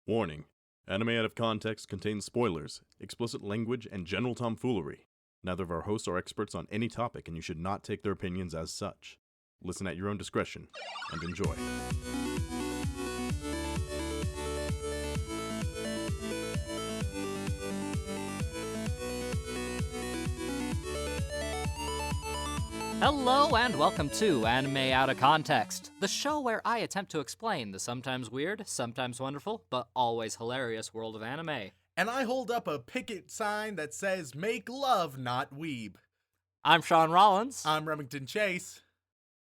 Warning: Anime Out of Context contains spoilers, explicit language, and general tomfoolery. Neither of our hosts are experts on any topic, and you should not take their opinions as such. Listen at your own discretion, and enjoy. Hello and welcome to Anime Out of Context, the show where I attempt to explain the sometimes weird, sometimes wonderful, but always hilarious world of anime. And I hold up a picket sign that says, "Make love, not weeb." I'm Shaun Rollins. I'm Remington Chase.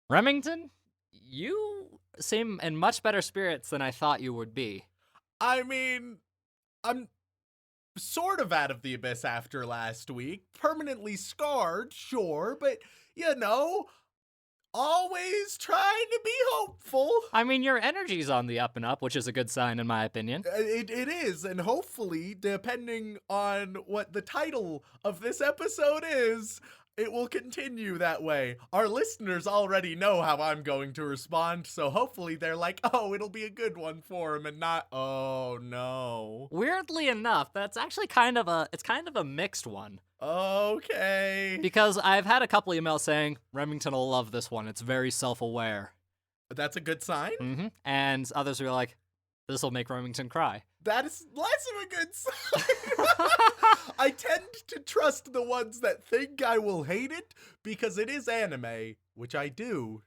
Remington, you seem in much better spirits than I thought you would be. I mean, I'm sort of out of the abyss after last week. Permanently scarred, sure, but, you know, always trying to be hopeful. I mean, your energy's on the up and up, which is a good sign in my opinion. It is, and hopefully, depending on what the title of this episode is, it will continue that way. Our listeners already know how I'm going to respond, so hopefully they're like, oh, it'll be a good one for him, and not, oh, no. Weirdly enough, that's actually kind of a mixed one. Okay. Because I've had a couple emails saying, Remington will love this one, it's very self-aware. That's a good sign? And others were like, this'll make Remington cry. That is less of a good sign. I tend to trust the ones that think I will hate it because it is anime, which I do,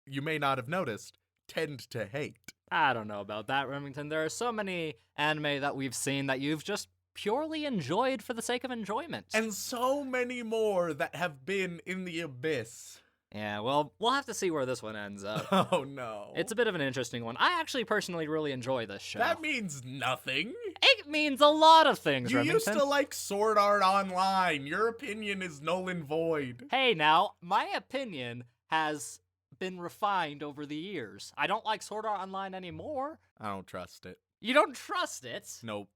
you may not have noticed, tend to hate. I don't know about that, Remington. There are so many anime that we've seen that you've just purely enjoyed for the sake of enjoyment. And so many more that have been in the abyss. Yeah, well, we'll have to see where this one ends up. Oh, no. It's a bit of an interesting one. I actually personally really enjoy this show. That means nothing. It means a lot of things, You Remington. used to like Sword Art Online. Your opinion is null and void. Hey, now, my opinion has been refined over the years. I don't like Sword Art Online anymore. I don't trust it. You don't trust it? Nope.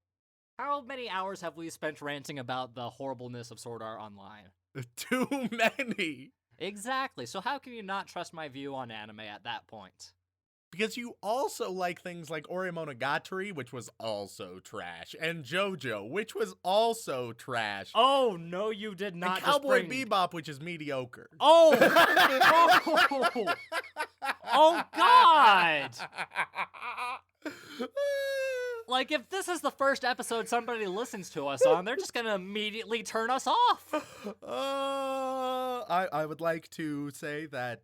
How many hours have we spent ranting about the horribleness of Sword Art Online? Too many. Exactly. So how can you not trust my view on anime at that point? Because you also like things like Ore Monogatari, which was also trash, and JoJo, which was also trash. Oh, no, you did not. And Cowboy Bebop, which is mediocre. Oh! Oh, God! Like, if this is the first episode somebody listens to us on, they're just gonna immediately turn us off. I would like to say that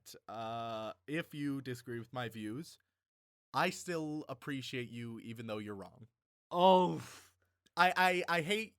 if you disagree with my views, I still appreciate you even though you're wrong. Oh. I hate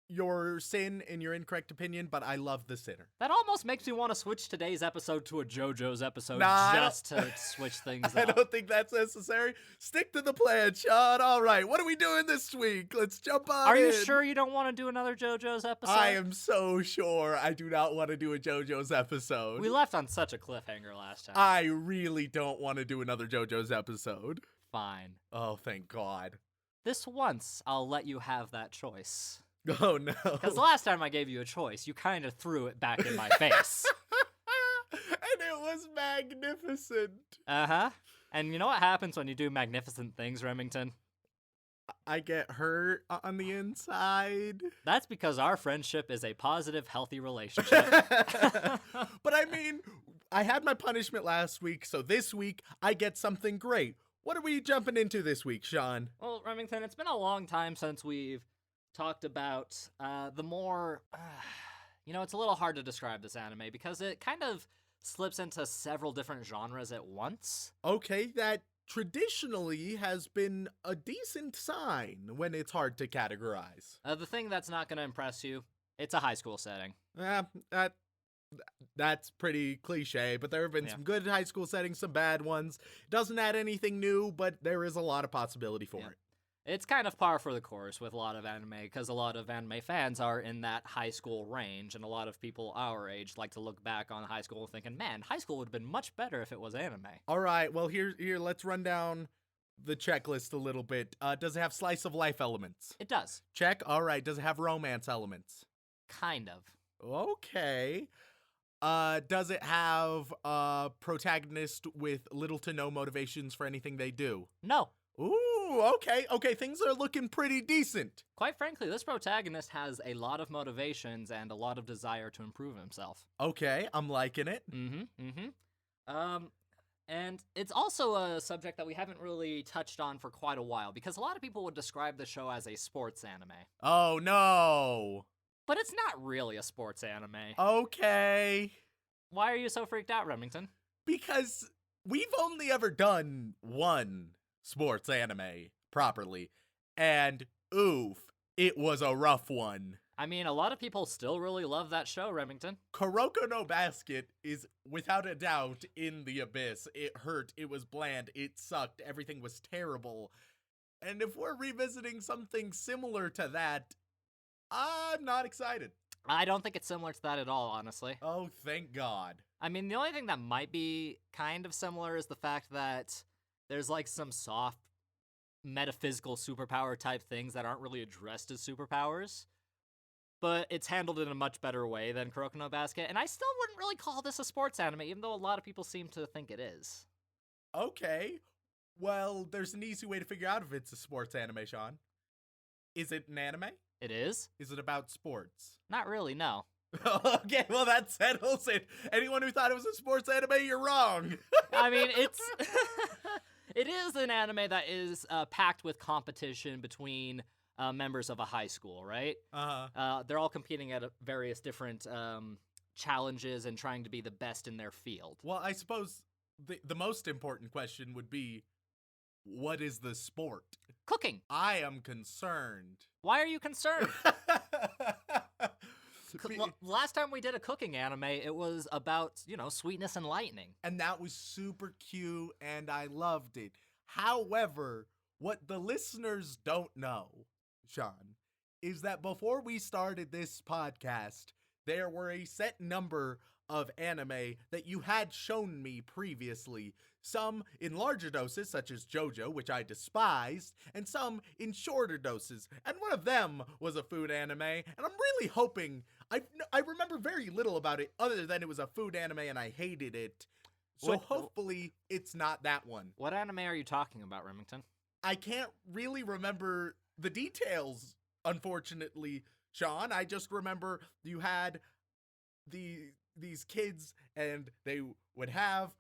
your sin and your incorrect opinion, but I love the sinner. That almost makes me want to switch today's episode to a JoJo's episode just to switch things up. I don't think that's necessary. Stick to the plan, Shaun. All right, what are we doing this week? Let's jump on Are in. you sure you don't want to do another JoJo's episode? I am so sure I do not want to do a JoJo's episode. We left on such a cliffhanger last time. I really don't want to do another JoJo's episode. Fine. Oh, thank God. This once, I'll let you have that choice. Oh, no. Because the last time I gave you a choice, you kind of threw it back in my face. And it was magnificent. Uh-huh. And you know what happens when you do magnificent things, Remington? I get hurt on the inside. That's because our friendship is a positive, healthy relationship. But I mean, I had my punishment last week, so this week I get something great. What are we jumping into this week, Shaun? Well, Remington, it's been a long time since we've talked about the more, it's a little hard to describe this anime because it kind of slips into several different genres at once. Okay, that traditionally has been a decent sign when it's hard to categorize. The thing that's not going to impress you, it's a high school setting. That's pretty cliche, but there have been some good high school settings, some bad ones. Doesn't add anything new, but there is a lot of possibility for it. It's kind of par for the course with a lot of anime, because a lot of anime fans are in that high school range, and a lot of people our age like to look back on high school thinking, man, high school would have been much better if it was anime. All right, well, here, let's run down the checklist a little bit. Does it have slice of life elements? It does. Check. All right, does it have romance elements? Kind of. Okay. Does it have a protagonist with little to no motivations for anything they do? No. Ooh. Ooh, okay, things are looking pretty decent. Quite frankly, this protagonist has a lot of motivations and a lot of desire to improve himself. Okay, I'm liking it. And it's also a subject that we haven't really touched on for quite a while, because a lot of people would describe the show as a sports anime. Oh, no. But it's not really a sports anime. Okay. Why are you so freaked out, Remington? Because we've only ever done one sports anime properly, and oof, it was a rough one. I mean, a lot of people still really love that show, Remington. Kuroko no Basket is without a doubt in the abyss. It hurt, it was bland, it sucked, everything was terrible. And if we're revisiting something similar to that, I'm not excited. I don't think it's similar to that at all, honestly. Oh, thank God. I mean, the only thing that might be kind of similar is the fact that there's like some soft metaphysical superpower type things that aren't really addressed as superpowers. But it's handled in a much better way than Kuroko no Basket, and I still wouldn't really call this a sports anime, even though a lot of people seem to think it is. Okay. Well, there's an easy way to figure out if it's a sports anime, Shaun. Is it an anime? It is? Is it about sports? Not really, no. Okay, well that settles it. Anyone who thought it was a sports anime, you're wrong. I mean, it is an anime that is packed with competition between members of a high school, right? They're all competing at various different challenges and trying to be the best in their field. Well, I suppose the most important question would be, what is the sport? Cooking. I am concerned. Why are you concerned? Last time we did a cooking anime, it was about, sweetness and lightning. And that was super cute, and I loved it. However, what the listeners don't know, Shaun, is that before we started this podcast, there were a set number of anime that you had shown me previously. Some in larger doses, such as JoJo, which I despised, and some in shorter doses. And one of them was a food anime, and I'm really hoping, I remember very little about it other than it was a food anime and I hated it. So hopefully it's not that one. What anime are you talking about, Remington? I can't really remember the details, unfortunately, Shaun. I just remember you had these kids and they would have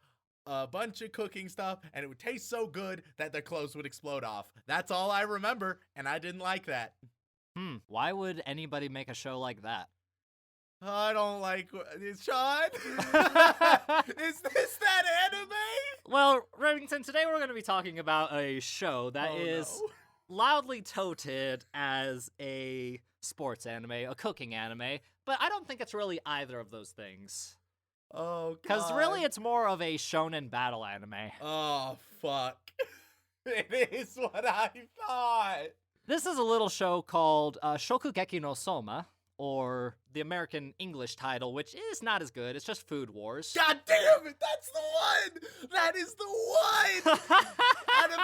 a bunch of cooking stuff and it would taste so good that their clothes would explode off. That's all I remember, and I didn't like that. Why would anybody make a show like that? I don't like Shaun. Is this that anime? Well, Remington, today we're going to be talking about a show that is loudly touted as a sports anime, a cooking anime, but I don't think it's really either of those things. Oh, God. Because really it's more of a shonen battle anime. Oh, fuck. It is what I thought. This is a little show called Shokugeki no Sōma, or the American English title, which is not as good. It's just Food Wars. God damn it, that's the one! That is the one! Out of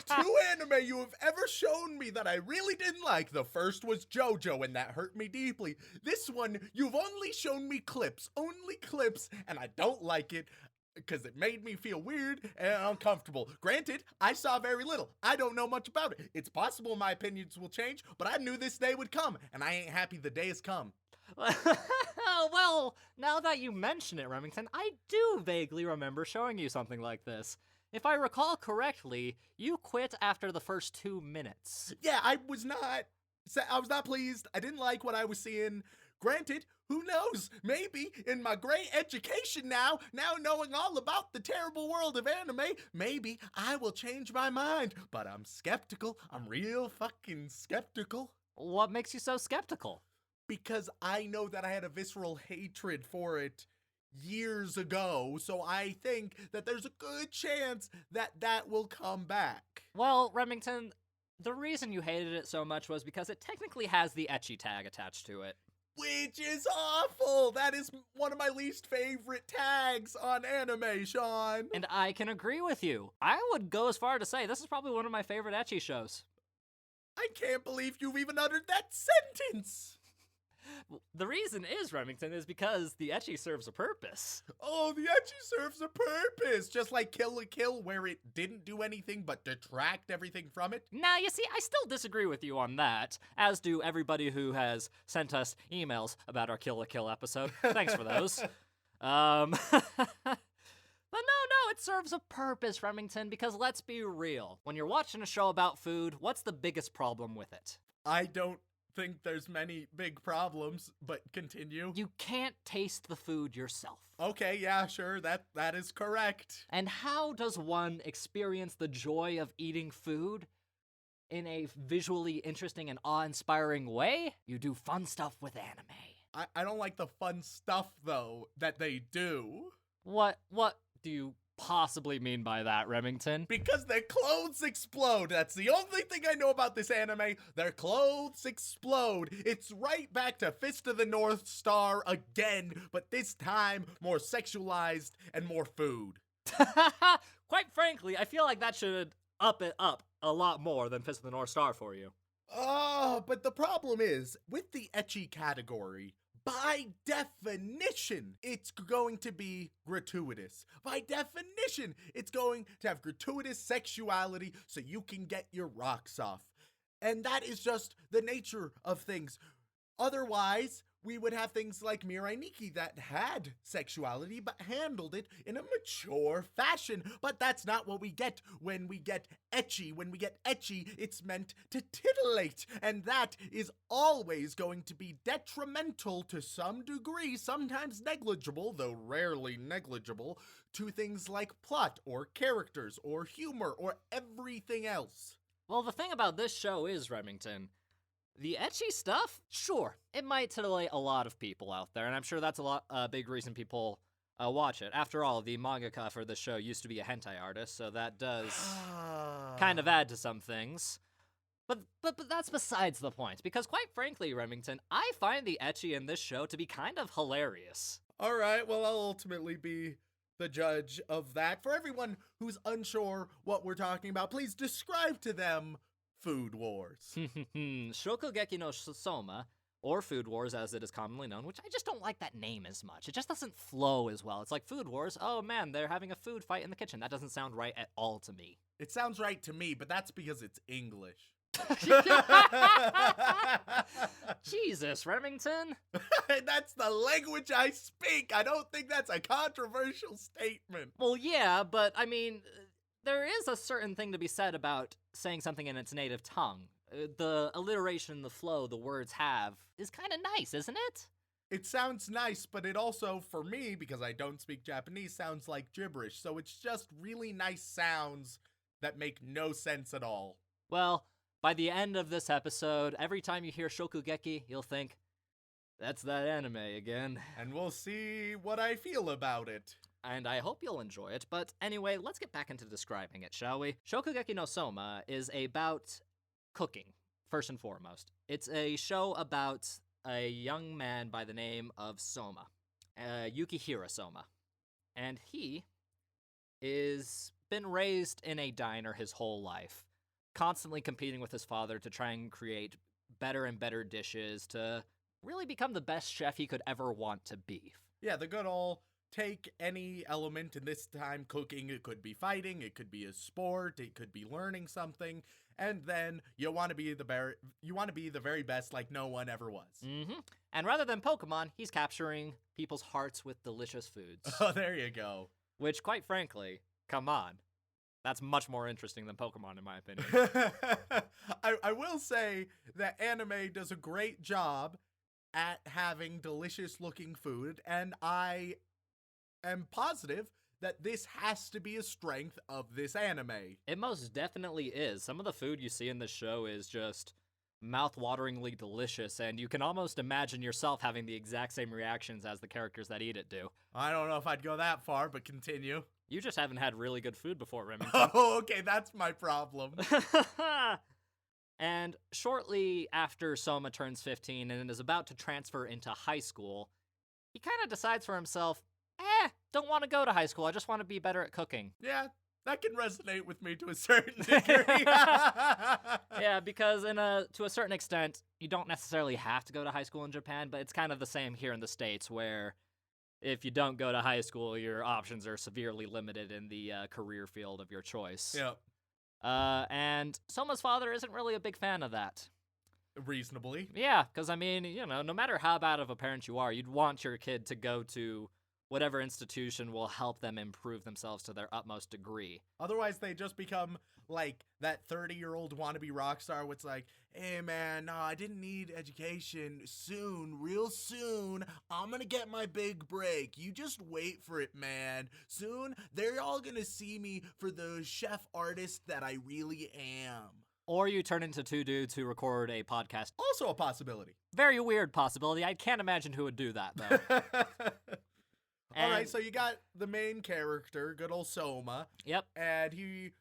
the, 2 anime you have ever shown me that I really didn't like, the first was JoJo, and that hurt me deeply. This one, you've only shown me clips, and I don't like it, because it made me feel weird and uncomfortable. Granted, I saw very little. I don't know much about it. It's possible my opinions will change, but I knew this day would come, and I ain't happy the day has come. Well, now that you mention it, Remington, I do vaguely remember showing you something like this. If I recall correctly, you quit after the first 2 minutes. Yeah, I was not pleased. I didn't like what I was seeing. Granted, who knows? Maybe in my great education now knowing all about the terrible world of anime, maybe I will change my mind. But I'm skeptical. I'm real fucking skeptical. What makes you so skeptical? Because I know that I had a visceral hatred for it years ago, so I think that there's a good chance that that will come back. Well, Remington, the reason you hated it so much was because it technically has the ecchi tag attached to it. Which is awful! That is one of my least favorite tags on anime, Shaun. And I can agree with you. I would go as far to say this is probably one of my favorite ecchi shows. I can't believe you've even uttered that sentence! The reason is, Remington, is because the ecchi serves a purpose. Oh, the ecchi serves a purpose, just like Kill la Kill, where it didn't do anything but detract everything from it. Now, you see, I still disagree with you on that, as do everybody who has sent us emails about our Kill la Kill episode. Thanks for those. But no, it serves a purpose, Remington, because let's be real. When you're watching a show about food, what's the biggest problem with it? I don't think there's many big problems, but continue. You can't taste the food yourself. Okay, yeah, sure, that is correct. And how does one experience the joy of eating food in a visually interesting and awe-inspiring way? You do fun stuff with anime. I don't like the fun stuff, though, that they do. What do you possibly mean by that, Remington? Because their clothes explode. That's the only thing I know about this anime. Their clothes explode. It's right back to Fist of the North Star again, but this time more sexualized and more food. Quite frankly, I feel like that should up it up a lot more than Fist of the North Star for you. Oh, but the problem is, with the ecchi category, by definition, it's going to be gratuitous. By definition, it's going to have gratuitous sexuality so you can get your rocks off. And that is just the nature of things. Otherwise, we would have things like Mirai Nikki that had sexuality but handled it in a mature fashion. But that's not what we get when we get ecchi. When we get ecchi, it's meant to titillate. And that is always going to be detrimental to some degree, sometimes negligible, though rarely negligible, to things like plot or characters or humor or everything else. Well, the thing about this show is, Remington, the ecchi stuff, sure, it might titillate a lot of people out there, and I'm sure that's a big reason people watch it. After all, the mangaka for this show used to be a hentai artist, so that does kind of add to some things. But that's besides the point, because quite frankly, Remington, I find the ecchi in this show to be kind of hilarious. All right, well, I'll ultimately be the judge of that. For everyone who's unsure what we're talking about, please describe to them Food Wars. Shokugeki no Sōma, or Food Wars as it is commonly known, which I just don't like that name as much. It just doesn't flow as well. It's like Food Wars, oh man, they're having a food fight in the kitchen. That doesn't sound right at all to me. It sounds right to me, but that's because it's English. Jesus, Remington. That's the language I speak. I don't think that's a controversial statement. Well, yeah, but I mean, there is a certain thing to be said about saying something in its native tongue. The alliteration, the flow the words have is kind of nice, isn't it? It sounds nice, but it also, for me, because I don't speak Japanese, sounds like gibberish. So it's just really nice sounds that make no sense at all. Well, by the end of this episode, every time you hear Shokugeki, you'll think, that's that anime again. And we'll see what I feel about it. And I hope you'll enjoy it, but anyway, let's get back into describing it, shall we? Shokugeki no Sōma is about cooking, first and foremost. It's a show about a young man by the name of Sōma, Yukihira Sōma. And he is been raised in a diner his whole life, constantly competing with his father to try and create better and better dishes to really become the best chef he could ever want to be. Yeah, the good old take any element, in this time cooking. It could be fighting, it could be a sport, it could be learning something, and then you want to be the very best like no one ever was. Mm-hmm. And rather than Pokemon, he's capturing people's hearts with delicious foods. Oh, there you go. Which, quite frankly, come on. That's much more interesting than Pokemon, in my opinion. I will say that anime does a great job at having delicious looking food, and I am positive that this has to be a strength of this anime. It most definitely is. Some of the food you see in this show is just mouth-wateringly delicious, and you can almost imagine yourself having the exact same reactions as the characters that eat it do. I don't know if I'd go that far, but continue. You just haven't had really good food before, Remington. Oh, okay, that's my problem. And shortly after Sōma turns 15 and is about to transfer into high school, he kind of decides for himself, don't want to go to high school, I just want to be better at cooking. Yeah, That can resonate with me to a certain degree. Yeah, because to a certain extent, you don't necessarily have to go to high school in Japan, but it's kind of the same here in the States, where if you don't go to high school, your options are severely limited in the career field of your choice. Yep. And Soma's father isn't really a big fan of that. Reasonably. Yeah, because, I mean, no matter how bad of a parent you are, you'd want your kid to go to whatever institution will help them improve themselves to their utmost degree. Otherwise, they just become like that 30-year-old wannabe rock star, which like, hey man, no, I didn't need education. Soon, real soon, I'm gonna get my big break. You just wait for it, man. Soon, they're all gonna see me for the chef artist that I really am. Or you turn into two dudes who record a podcast. Also a possibility. Very weird possibility. I can't imagine who would do that, though. All right, so you got the main character, good old Sōma. Yep. And he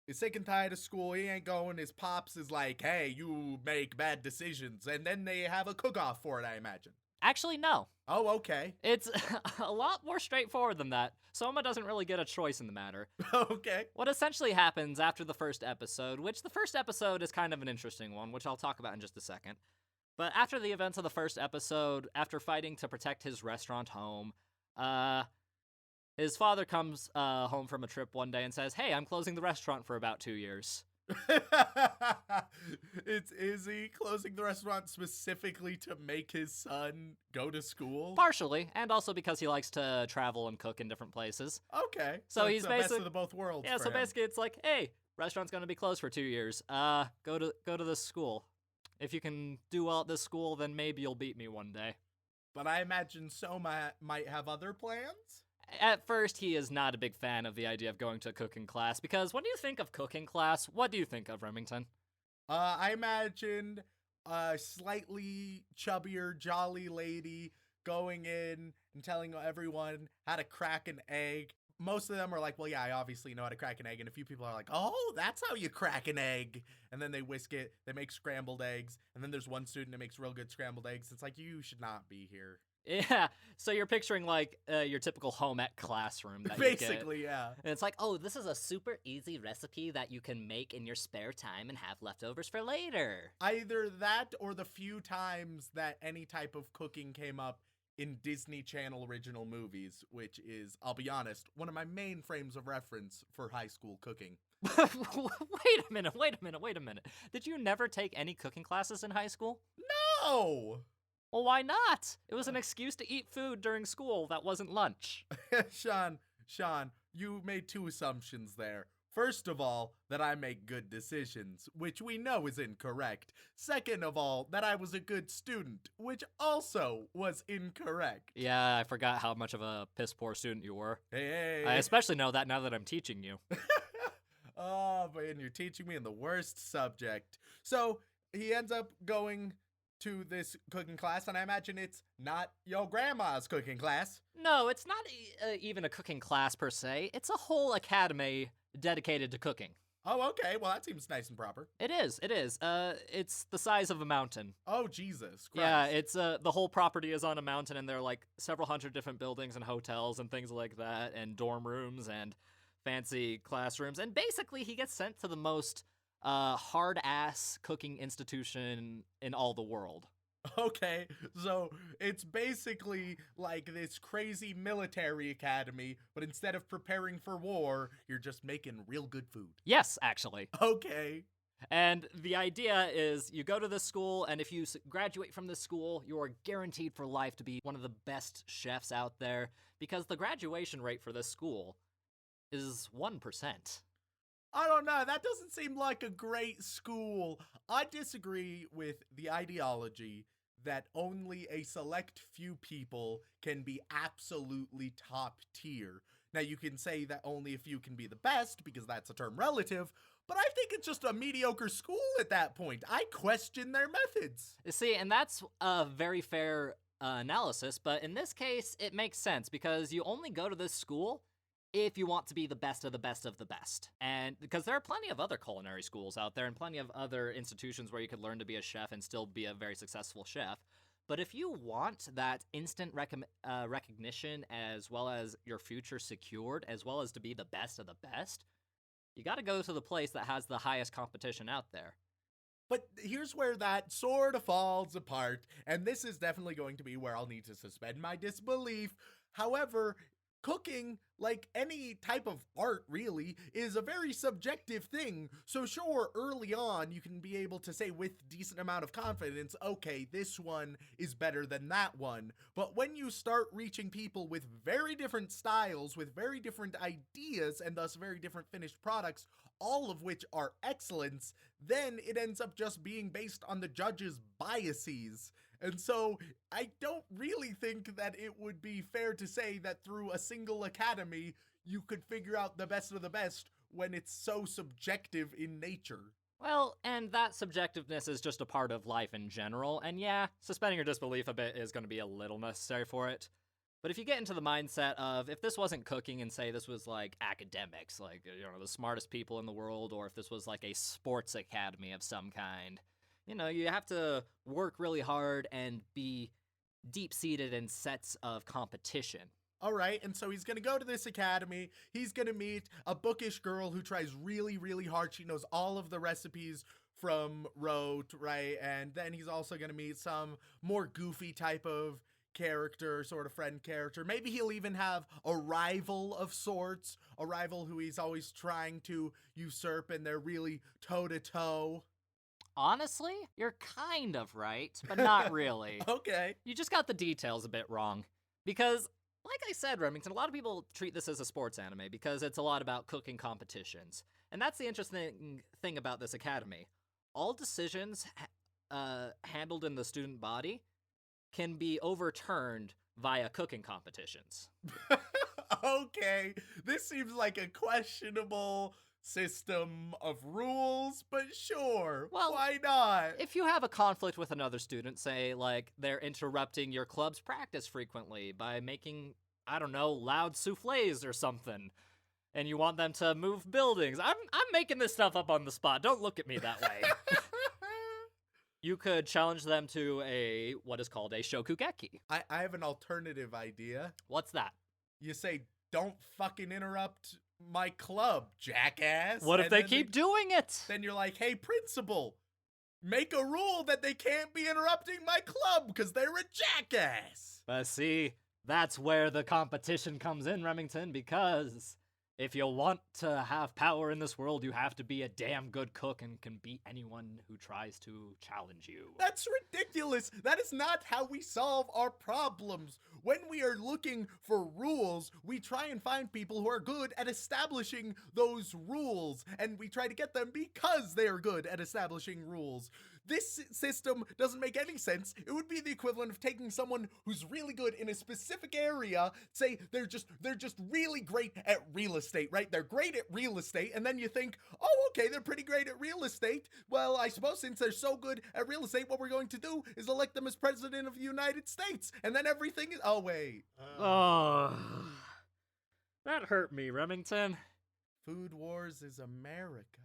is sick and tired of school. He ain't going. His pops is like, hey, you make bad decisions. And then they have a cook-off for it, I imagine. Actually, no. Oh, okay. It's a lot more straightforward than that. Sōma doesn't really get a choice in the matter. Okay. What essentially happens after the first episode, which the first episode is kind of an interesting one, which I'll talk about in just a second. But after the events of the first episode, after fighting to protect his restaurant home, his father comes home from a trip one day and says, hey, I'm closing the restaurant for about 2 years. Is he closing the restaurant specifically to make his son go to school? Partially, and also because he likes to travel and cook in different places. Okay. So it's he's the basically best of the both worlds. Yeah, for so him. basically it's like, hey, restaurant's gonna be closed for 2 years. Go to this school. If you can do well at this school, then maybe you'll beat me one day. But I imagine Sōma might have other plans? At first, he is not a big fan of the idea of going to a cooking class, because when you think of cooking class, what do you think of, Remington? I imagined a slightly chubbier, jolly lady going in and telling everyone how to crack an egg. Most of them are like, well, yeah, I obviously know how to crack an egg. And a few people are like, oh, that's how you crack an egg. And then they whisk it. They make scrambled eggs. And then there's one student that makes real good scrambled eggs. It's like, you should not be here. Yeah, so you're picturing, like, your typical home ec classroom that Basically, you get. yeah. And it's like, oh, this is a super easy recipe that you can make in your spare time and have leftovers for later. Either that or the few times that any type of cooking came up in Disney Channel original movies, which is, I'll be honest, one of my main frames of reference for high school cooking. Wait a minute. Did you never take any cooking classes in high school? No! Well, why not? It was an excuse to eat food during school that wasn't lunch. Shaun, you made two assumptions there. First of all, that I make good decisions, which we know is incorrect. Second of all, that I was a good student, which also was incorrect. Yeah, I forgot how much of a piss-poor student you were. Hey. I especially know that now that I'm teaching you. Oh, man, you're teaching me in the worst subject. So, he ends up going to this cooking class, and I imagine it's not your grandma's cooking class. No, it's not even a cooking class per se. It's a whole academy dedicated to cooking. Oh, okay. Well, that seems nice and proper. It is. It's the size of a mountain. Oh, Jesus Christ. Yeah, it's the whole property is on a mountain, and there are like several hundred different buildings and hotels and things like that, and dorm rooms and fancy classrooms. And basically, he gets sent to the most hard-ass cooking institution in all the world. Okay, so it's basically like this crazy military academy, but instead of preparing for war, you're just making real good food. Yes, actually. Okay. And the idea is you go to this school, and if you graduate from this school, you are guaranteed for life to be one of the best chefs out there, because the graduation rate for this school is 1%. I don't know, that doesn't seem like a great school. I disagree with the ideology that only a select few people can be absolutely top tier. Now, you can say that only a few can be the best, because that's a term relative, but I think it's just a mediocre school at that point. I question their methods. See, and that's a very fair analysis, but in this case, it makes sense, because you only go to this school if you want to be the best of the best of the best. And because there are plenty of other culinary schools out there and plenty of other institutions where you could learn to be a chef and still be a very successful chef. But if you want that instant recognition, as well as your future secured, as well as to be the best of the best, you gotta go to the place that has the highest competition out there. But here's where that sort of falls apart, and this is definitely going to be where I'll need to suspend my disbelief. However, cooking, like any type of art really, is a very subjective thing. So sure, early on, you can be able to say with decent amount of confidence, okay, this one is better than that one. But when you start reaching people with very different styles, with very different ideas, and thus very different finished products, all of which are excellence, then it ends up just being based on the judge's biases. And so I don't really think that it would be fair to say that through a single academy, you could figure out the best of the best when it's so subjective in nature. Well, and that subjectiveness is just a part of life in general, and yeah, suspending your disbelief a bit is going to be a little necessary for it. But if you get into the mindset of, if this wasn't cooking and say this was like academics, like, the smartest people in the world, or if this was like a sports academy of some kind, you have to work really hard and be deep-seated in sets of competition. All right, and so he's going to go to this academy. He's going to meet a bookish girl who tries really, really hard. She knows all of the recipes from rote, right? And then he's also going to meet some more goofy type of character, sort of friend character. Maybe he'll even have a rival of sorts, a rival who he's always trying to usurp, and they're really toe-to-toe. Honestly, you're kind of right, but not really. Okay. You just got the details a bit wrong. Because, like I said, Remington, a lot of people treat this as a sports anime because it's a lot about cooking competitions. And that's the interesting thing about this academy. All decisions handled in the student body can be overturned via cooking competitions. Okay, this seems like a questionable system of rules, but sure, well, why not? If you have a conflict with another student, say, like, they're interrupting your club's practice frequently by making, I don't know, loud souffles or something, and you want them to move buildings. I'm making this stuff up on the spot. Don't look at me that way. You could challenge them to what is called a Shokugeki. I have an alternative idea. What's that? You say, don't fucking interrupt my club, jackass. What if they keep doing it? Then you're like, hey, principal, make a rule that they can't be interrupting my club because they're a jackass. But see, that's where the competition comes in, Remington, because if you want to have power in this world, you have to be a damn good cook and can beat anyone who tries to challenge you. That's ridiculous. That is not how we solve our problems. When we are looking for rules, we try and find people who are good at establishing those rules, and we try to get them because they are good at establishing rules. This system doesn't make any sense. It would be the equivalent of taking someone who's really good in a specific area, say they're just really great at real estate, right? They're great at real estate, and then you think, oh, okay, they're pretty great at real estate. Well, I suppose since they're so good at real estate, what we're going to do is elect them as president of the United States, and then everything is, oh, wait. Oh, that hurt me, Remington. Food Wars is America.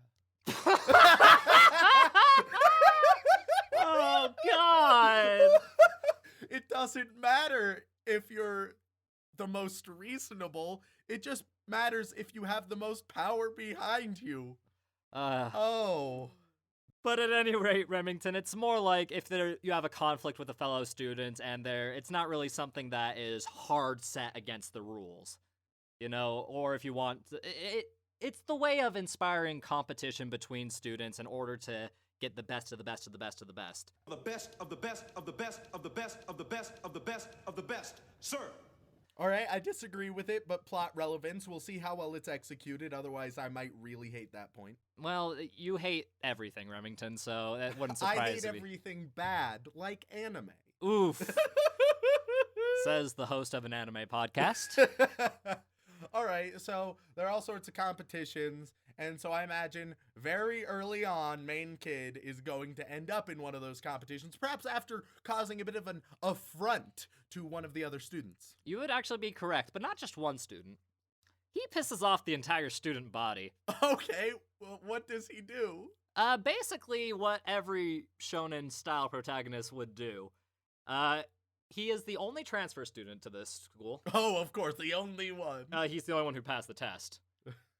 Oh, God! It doesn't matter if you're the most reasonable. It just matters if you have the most power behind you. Oh. But at any rate, Remington, it's more like if you have a conflict with a fellow student and it's not really something that is hard set against the rules. Or if you want... It's the way of inspiring competition between students in order to get the best of the best of the best of the best. The best of the best of the best of the best of the best of the best of the best, sir. All right, I disagree with it, but plot relevance. We'll see how well it's executed. Otherwise, I might really hate that point. Well, you hate everything, Remington, so that wouldn't surprise me. I hate everything bad, like anime. Oof. Says the host of an anime podcast. All right, so there are all sorts of competitions, and so I imagine very early on, main kid is going to end up in one of those competitions, perhaps after causing a bit of an affront to one of the other students. You would actually be correct, but not just one student. He pisses off the entire student body. Okay, well, what does he do? Basically what every shonen-style protagonist would do. He is the only transfer student to this school. Oh, of course, the only one. He's the only one who passed the test.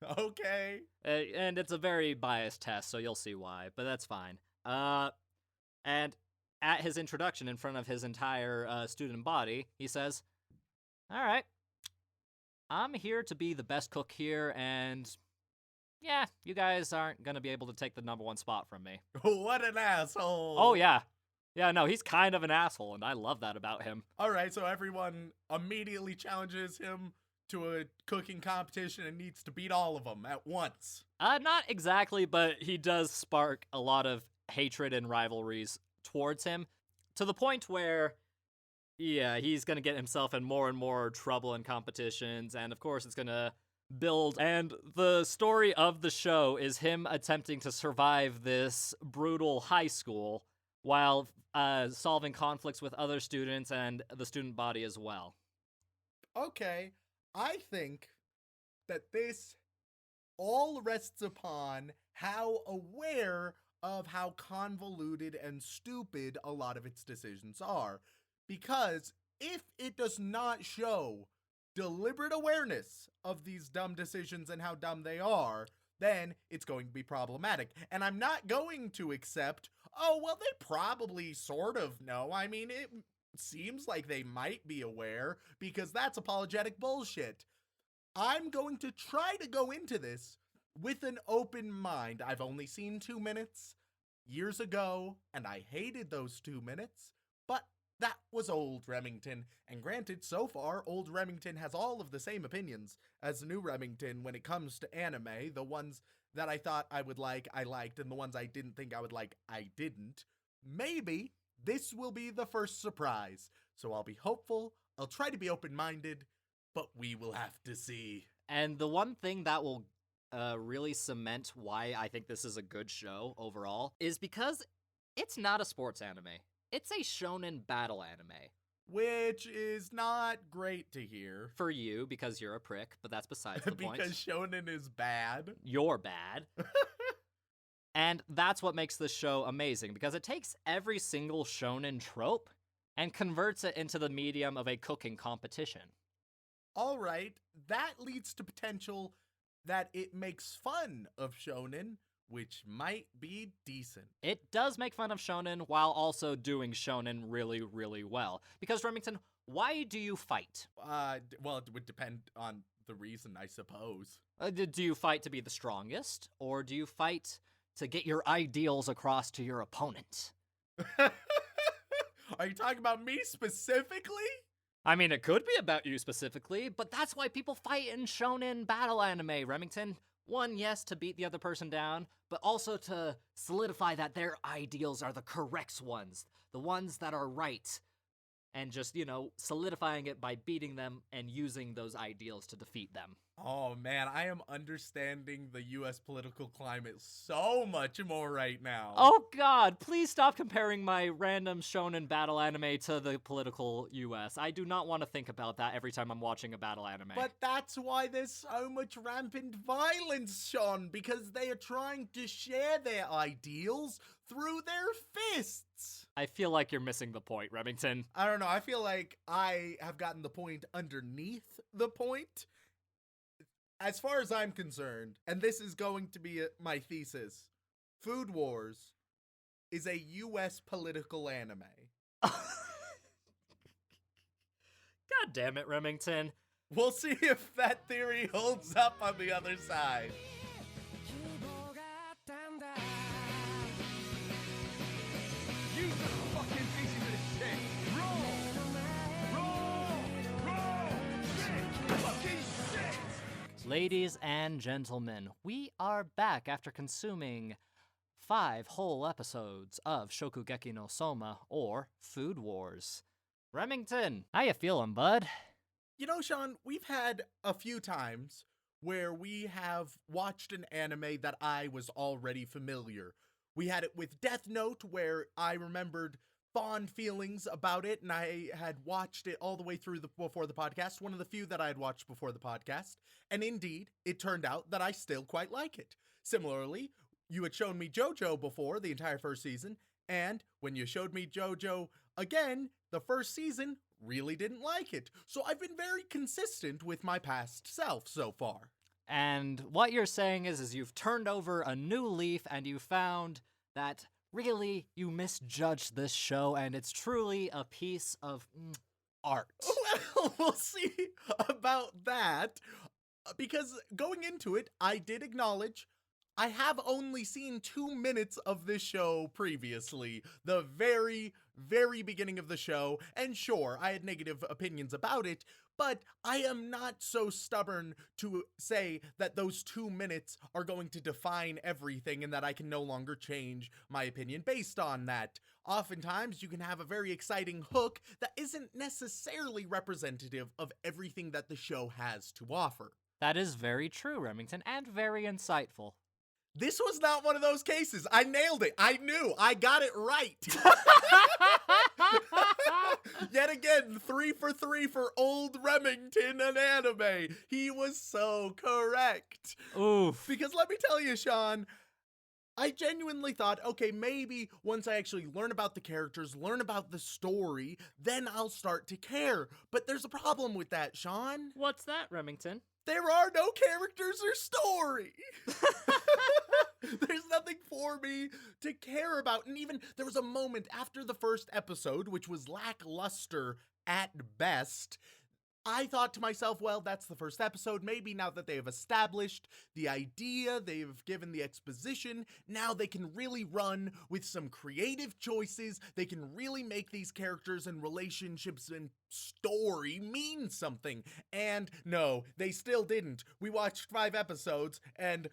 Okay. And it's a very biased test, so you'll see why, but that's fine. And at his introduction in front of his entire student body, he says, "All right, I'm here to be the best cook here, and yeah, you guys aren't going to be able to take the #1 spot from me." What an asshole. Oh, yeah. Yeah, no, he's kind of an asshole, and I love that about him. All right, so everyone immediately challenges him to a cooking competition and needs to beat all of them at once. Not exactly, but he does spark a lot of hatred and rivalries towards him, to the point where, yeah, he's going to get himself in more and more trouble in competitions, and of course it's going to build. And the story of the show is him attempting to survive this brutal high school while solving conflicts with other students and the student body as well. Okay, I think that this all rests upon how aware of how convoluted and stupid a lot of its decisions are. Because if it does not show deliberate awareness of these dumb decisions and how dumb they are, then it's going to be problematic. And I'm not going to accept, oh, well, they probably sort of know. I mean, it seems like they might be aware, because that's apologetic bullshit. I'm going to try to go into this with an open mind. I've only seen 2 minutes years ago, and I hated those 2 minutes, but that was old Remington, and granted, so far, old Remington has all of the same opinions as new Remington when it comes to anime. The ones that I thought I would like, I liked, and the ones I didn't think I would like, I didn't. Maybe this will be the first surprise, so I'll be hopeful, I'll try to be open-minded, but we will have to see. And the one thing that will really cement why I think this is a good show overall is because it's not a sports anime. It's a shonen battle anime. Which is not great to hear. For you, because you're a prick, but that's besides the point. Because shonen is bad. You're bad. And that's what makes this show amazing, because it takes every single shonen trope and converts it into the medium of a cooking competition. All right, that leads to potential that it makes fun of shonen, which might be decent. It does make fun of shonen while also doing shonen really, really well. Because, Remington, why do you fight? Well, it would depend on the reason, I suppose. Do you fight to be the strongest, or do you fight to get your ideals across to your opponent? Are you talking about me specifically? I mean, it could be about you specifically, but that's why people fight in shonen battle anime, Remington. One, yes, to beat the other person down, but also to solidify that their ideals are the correct ones, the ones that are right, and just, solidifying it by beating them and using those ideals to defeat them. Oh man, I am understanding the US political climate so much more right now. Oh god, please stop comparing my random shonen battle anime to the political US. I do not want to think about that every time I'm watching a battle anime. But that's why there's so much rampant violence, Shaun, because they are trying to share their ideals through their fists. I feel like you're missing the point, Remington. I don't know, I feel like I have gotten the point underneath the point. As far as I'm concerned, and this is going to be my thesis, Food Wars is a US political anime. God damn it, Remington. We'll see if that theory holds up on the other side. You fucking pieces of shit! Roll! Shit! Fucking shit! Ladies and gentlemen, we are back after consuming 5 whole episodes of Shokugeki no Sōma, or Food Wars. Remington, how you feeling, bud? You know, Shaun, we've had a few times where we have watched an anime that I was already familiar. We had it with Death Note, where I remembered fond feelings about it, and I had watched it all the way through before the podcast, one of the few that I had watched before the podcast, and indeed, it turned out that I still quite like it. Similarly, you had shown me JoJo before, the entire first season, and when you showed me JoJo again, the first season, really didn't like it. So I've been very consistent with my past self so far. And what you're saying is you've turned over a new leaf and you found that really you misjudged this show and it's truly a piece of art. Well, we'll see about that. Because going into it, I did acknowledge I have only seen 2 minutes of this show previously. The very, very beginning of the show. And sure, I had negative opinions about it, but I am not so stubborn to say that those 2 minutes are going to define everything and that I can no longer change my opinion based on that. Oftentimes, you can have a very exciting hook that isn't necessarily representative of everything that the show has to offer. That is very true, Remington, and very insightful. This was not one of those cases. I nailed it. I knew. I got it right. Yet again, 3 for 3 for old Remington and anime. He was so correct. Oof. Because let me tell you, Shaun, I genuinely thought, okay, maybe once I actually learn about the characters, learn about the story, then I'll start to care. But there's a problem with that, Shaun. What's that, Remington? There are no characters or story. There's nothing for me to care about. And even there was a moment after the first episode, which was lackluster at best. I thought to myself, well, that's the first episode. Maybe now that they have established the idea, they've given the exposition, now they can really run with some creative choices. They can really make these characters and relationships and story mean something. And no, they still didn't. We watched 5 episodes, and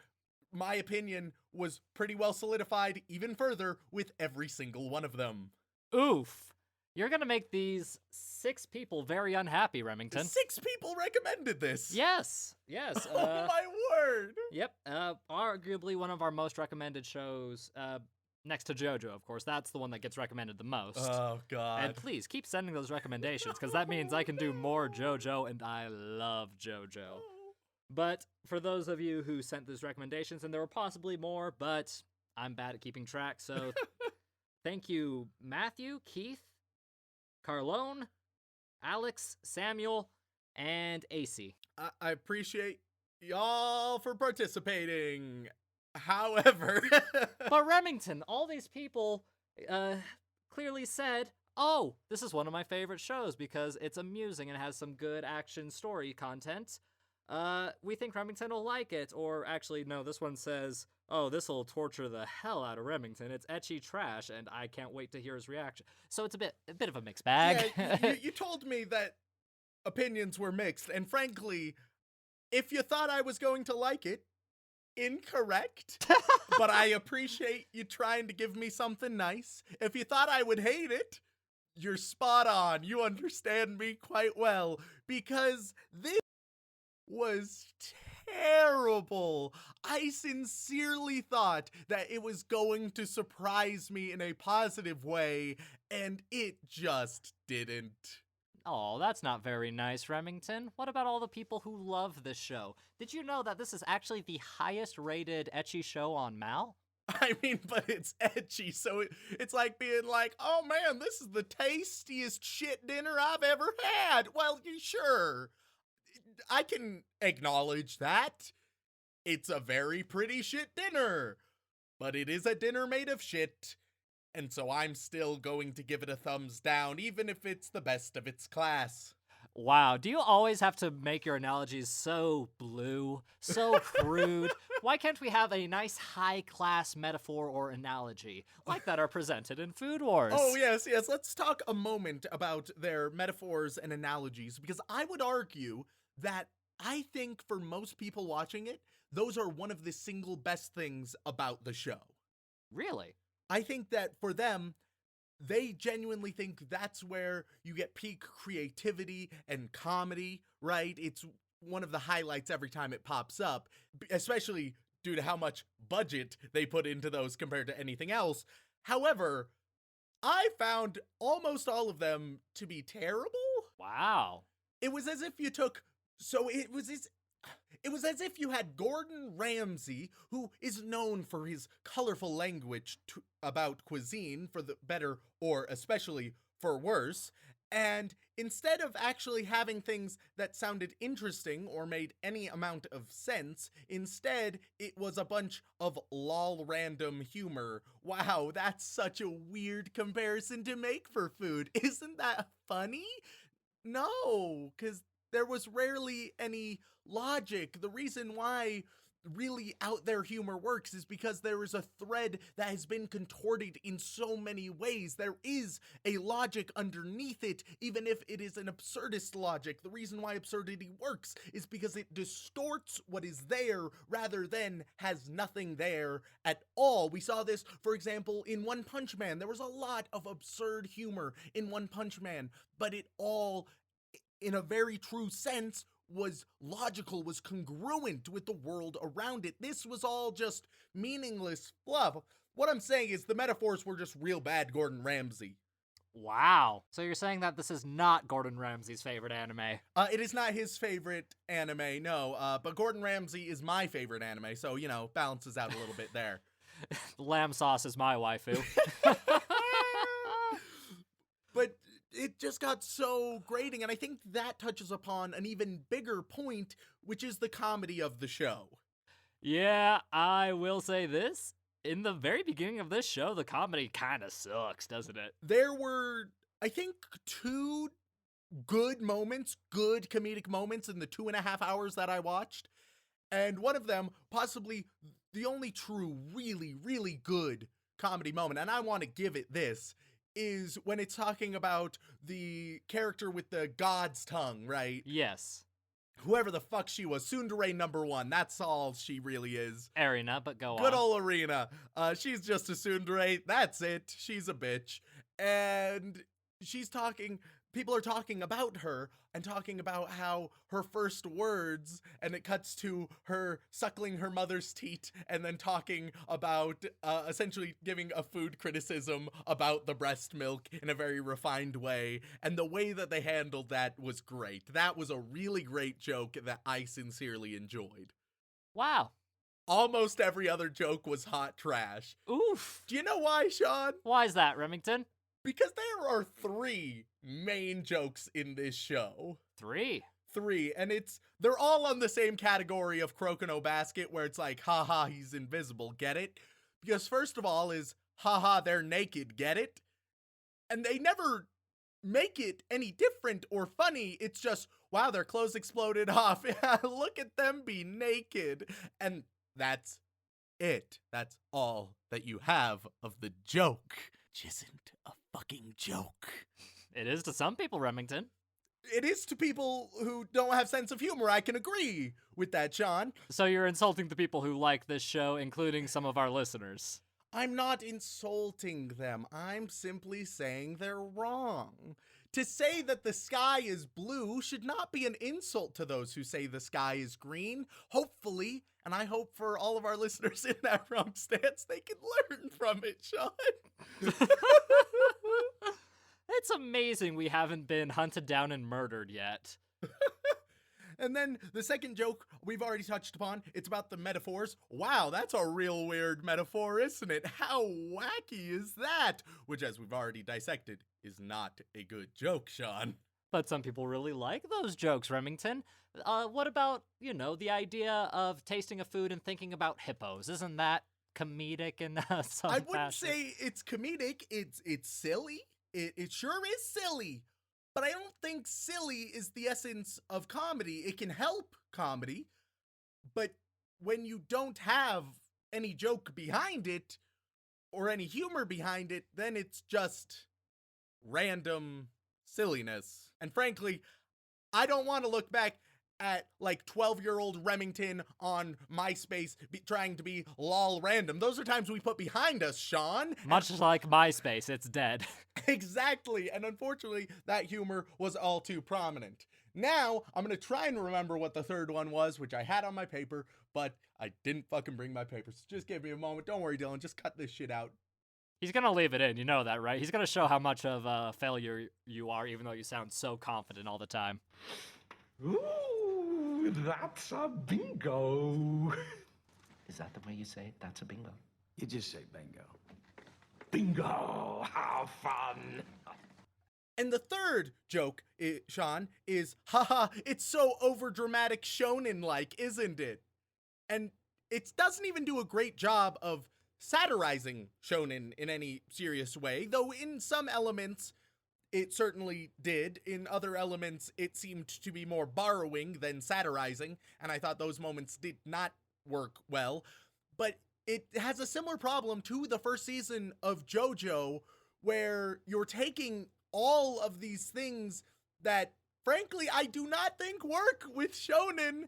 my opinion was pretty well solidified even further with every single one of them. Oof. You're gonna make these 6 people very unhappy, Remington. 6 people recommended this. Yes. Oh my word. Yep. Arguably one of our most recommended shows, next to JoJo, of course. That's the one that gets recommended the most. Oh, God. And please keep sending those recommendations, because that means I can do more JoJo, and I love JoJo. But for those of you who sent those recommendations, and there were possibly more, but I'm bad at keeping track, so thank you, Matthew, Keith, Carlone, Alex, Samuel, and AC. I appreciate y'all for participating. However... But Remington, all these people clearly said, oh, this is one of my favorite shows because it's amusing and has some good action story content. We think Remington will like it. Or actually, no, this one says, oh, this will torture the hell out of Remington. It's ecchi trash, and I can't wait to hear his reaction. So it's a bit of a mixed bag. Yeah, you told me that opinions were mixed, and frankly, if you thought I was going to like it, incorrect. But I appreciate you trying to give me something nice. If you thought I would hate it, you're spot on. You understand me quite well, because this was terrible. I sincerely thought that it was going to surprise me in a positive way, and it just didn't. Oh, that's not very nice, Remington. What about all the people who love this show? Did you know that this is actually the highest rated ecchi show on Mal? I mean, but it's ecchi, so it's like being like, oh man, this is the tastiest shit dinner I've ever had. Well, sure. I can acknowledge that. It's a very pretty shit dinner. But it is a dinner made of shit. And so I'm still going to give it a thumbs down, even if it's the best of its class. Wow, do you always have to make your analogies so blue, so crude? Why can't we have a nice high-class metaphor or analogy like that are presented in Food Wars? Oh, yes. Let's talk a moment about their metaphors and analogies, because I would argue that I think for most people watching it, those are one of the single best things about the show. Really? I think that for them, they genuinely think that's where you get peak creativity and comedy, right? It's one of the highlights every time it pops up, especially due to how much budget they put into those compared to anything else. However, I found almost all of them to be terrible. Wow. It was as if you took... It was as if you had Gordon Ramsay, who is known for his colorful language about cuisine, for the better or especially for worse, And instead of actually having things that sounded interesting or made any amount of sense, instead it was a bunch of lol random humor. Wow, that's such a weird comparison to make for food. Isn't that funny? No, because there was rarely any logic. The reason why really out there humor works is because there is a thread that has been contorted in so many ways. There is a logic underneath it, even if it is an absurdist logic. The reason why absurdity works is because it distorts what is there rather than has nothing there at all. We saw this, for example, in One Punch Man. There was a lot of absurd humor in One Punch Man, but it all, in a very true sense, was logical, was congruent with the world around it. This was all just meaningless fluff. What I'm saying is the metaphors were just real bad Gordon Ramsay. Wow. So you're saying that this is not Gordon Ramsay's favorite anime? It is not his favorite anime, no, but Gordon Ramsay is my favorite anime, so, balances out a little bit there. Lamb sauce is my waifu. But it just got so grating, and I think that touches upon an even bigger point, which is the comedy of the show. Yeah, I will say this. In the very beginning of this show, the comedy kind of sucks, doesn't it? There were, I think, 2 good moments, good comedic moments in the 2.5 hours that I watched, and one of them, possibly the only true, really, really good comedy moment, and I want to give it this, is when it's talking about the character with the god's tongue, right? Yes. Whoever the fuck she was, Tsundere #1, that's all she really is. Arena, but go on. Good old Arena. She's just a tsundere, that's it, she's a bitch. And she's talking, people are talking about her, and talking about how her first words, and it cuts to her suckling her mother's teat, and then talking about, essentially giving a food criticism about the breast milk in a very refined way, and the way that they handled that was great. That was a really great joke that I sincerely enjoyed. Wow. Almost every other joke was hot trash. Oof. Do you know why, Shaun? Why is that, Remington? Because there are 3 main jokes in this show. 3? 3, and they're all on the same category of Croak No Basket, where it's like, haha, he's invisible, get it? Because first of all is, haha, they're naked, get it? And they never make it any different or funny, it's just, wow, their clothes exploded off, look at them be naked, and that's it. That's all that you have of the joke, which isn't a fucking joke. It is to some people, Remington. It is to people who don't have sense of humor. I can agree with that, Shaun. So you're insulting the people who like this show, including some of our listeners. I'm not insulting them. I'm simply saying they're wrong. To say that the sky is blue should not be an insult to those who say the sky is green. Hopefully, and I hope for all of our listeners in that wrong stance, they can learn from it, Shaun. It's amazing we haven't been hunted down and murdered yet. And then the second joke we've already touched upon, it's about the metaphors. Wow, that's a real weird metaphor, isn't it? How wacky is that? Which, as we've already dissected, is not a good joke, Shaun. But some people really like those jokes, Remington. What about, the idea of tasting a food and thinking about hippos? Isn't that comedic in some I wouldn't fashion? say it's comedic. It's silly. It sure is silly. But I don't think silly is the essence of comedy. It can help comedy, but when you don't have any joke behind it, or any humor behind it, then it's just random silliness. And frankly, I don't want to look back at like 12-year-old Remington on MySpace trying to be lol random. Those are times we put behind us, Shaun. Much like MySpace, it's dead. Exactly, and unfortunately, that humor was all too prominent. Now, I'm gonna try and remember what the third one was, which I had on my paper, but I didn't fucking bring my paper, so just give me a moment. Don't worry, Dylan, just cut this shit out. He's gonna leave it in, you know that, right? He's gonna show how much of a failure you are, even though you sound so confident all the time. Ooh, that's a bingo. Is that the way you say it? That's a bingo. You just say bingo. Bingo! How fun! And the third joke, Shaun, is, haha, it's so overdramatic shonen-like, isn't it? And it doesn't even do a great job of satirizing shonen in any serious way, though in some elements it certainly did. In other elements, it seemed to be more borrowing than satirizing, and I thought those moments did not work well. But it has a similar problem to the first season of JoJo, where you're taking all of these things that, frankly, I do not think work with shonen,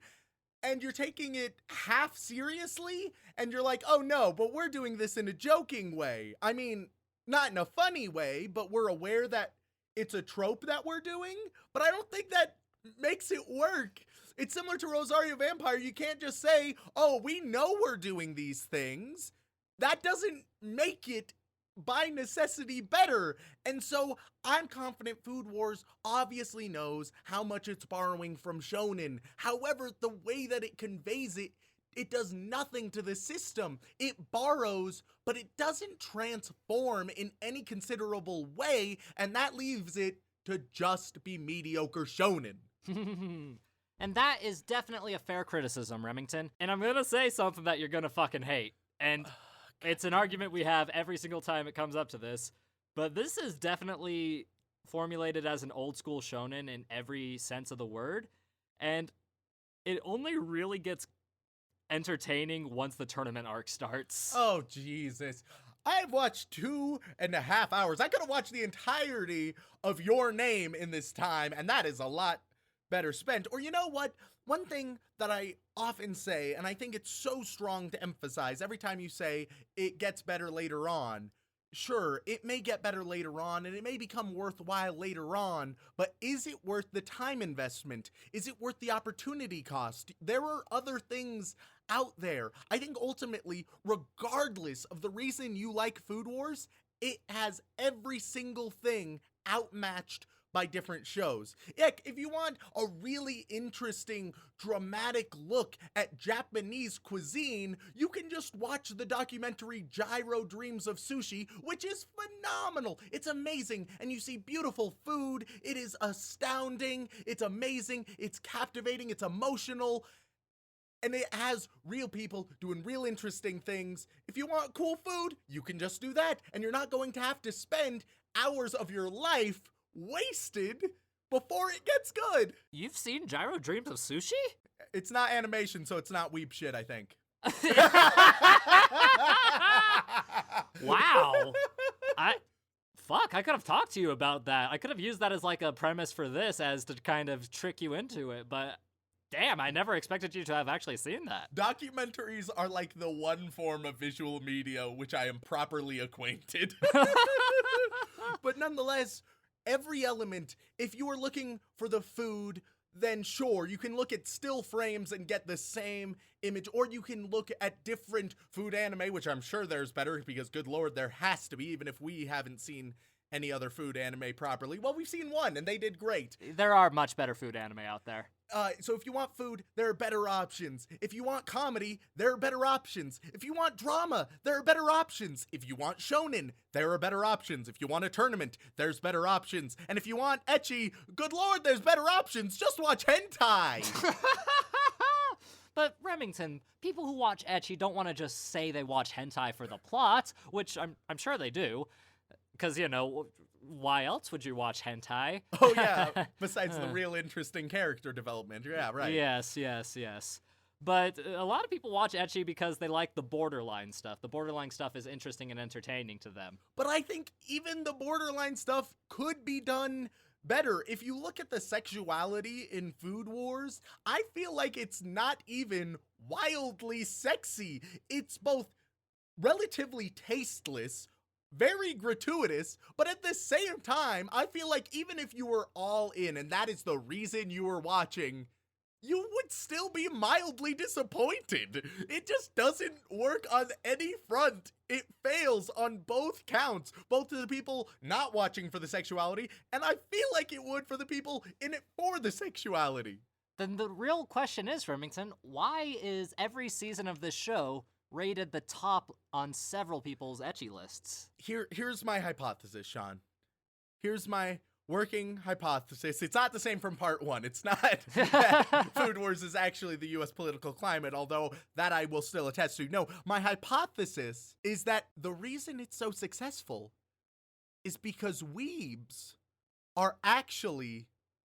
and you're taking it half seriously, and you're like, oh no, but we're doing this in a joking way. I mean, not in a funny way, but we're aware that it's a trope that we're doing, but I don't think that makes it work. It's similar to Rosario Vampire. You can't just say, oh, we know we're doing these things. That doesn't make it by necessity better. And so I'm confident Food Wars obviously knows how much it's borrowing from shonen. However, the way that it conveys it, it does nothing to the system. It borrows, but it doesn't transform in any considerable way, and that leaves it to just be mediocre shonen. And that is definitely a fair criticism, Remington. And I'm gonna say something that you're gonna fucking hate. And it's an argument we have every single time it comes up to this, but this is definitely formulated as an old school shonen in every sense of the word, and it only really gets entertaining once the tournament arc starts. Oh, Jesus. I've watched 2.5 hours. I could have watched the entirety of Your Name in this time, and that is a lot better spent. Or you know what? One thing that I often say, and I think it's so strong to emphasize every time you say it gets better later on. Sure, it may get better later on, and it may become worthwhile later on, but is it worth the time investment? Is it worth the opportunity cost? There are other things out there. I think ultimately, regardless of the reason you like Food Wars, it has every single thing outmatched by different shows. Heck, if you want a really interesting, dramatic look at Japanese cuisine, you can just watch the documentary Gyro Dreams of Sushi, which is phenomenal. It's amazing, and you see beautiful food. It is astounding. It's amazing. It's captivating. It's emotional. And it has real people doing real interesting things. If you want cool food, you can just do that, and you're not going to have to spend hours of your life wasted before it gets good. You've seen Gyro Dreams of Sushi? It's not animation, so it's not weeb shit, I think. Wow. I could have talked to you about that. I could have used that as like a premise for this as to kind of trick you into it, but damn, I never expected you to have actually seen that. Documentaries are like the one form of visual media which I am properly acquainted. But nonetheless, every element, if you are looking for the food, then sure, you can look at still frames and get the same image, or you can look at different food anime, which I'm sure there's better, because good lord, there has to be, even if we haven't seen any other food anime properly. Well, we've seen one, and they did great. There are much better food anime out there. So if you want food, there are better options. If you want comedy, there are better options. If you want drama, there are better options. If you want shonen, there are better options. If you want a tournament, there's better options. And if you want ecchi, good lord, there's better options. Just watch hentai. But Remington, people who watch ecchi don't want to just say they watch hentai for the plot, which I'm sure they do. Because, you know, why else would you watch hentai? Oh, yeah. Besides the real interesting character development. Yeah, right. Yes. But a lot of people watch ecchi because they like the borderline stuff. The borderline stuff is interesting and entertaining to them. But I think even the borderline stuff could be done better. If you look at the sexuality in Food Wars, I feel like it's not even wildly sexy. It's both relatively tasteless, very gratuitous, but at the same time, I feel like even if you were all in, and that is the reason you were watching, you would still be mildly disappointed. It just doesn't work on any front. It fails on both counts, both to the people not watching for the sexuality, and I feel like it would for the people in it for the sexuality. Then the real question is, Remington, why is every season of this show rated the top on several people's ecchi lists? Here's my hypothesis, Shaun. Here's my working hypothesis. It's not the same from part 1. It's not that Food Wars is actually the U.S. political climate, although that I will still attest to. No, my hypothesis is that the reason it's so successful is because weebs are actually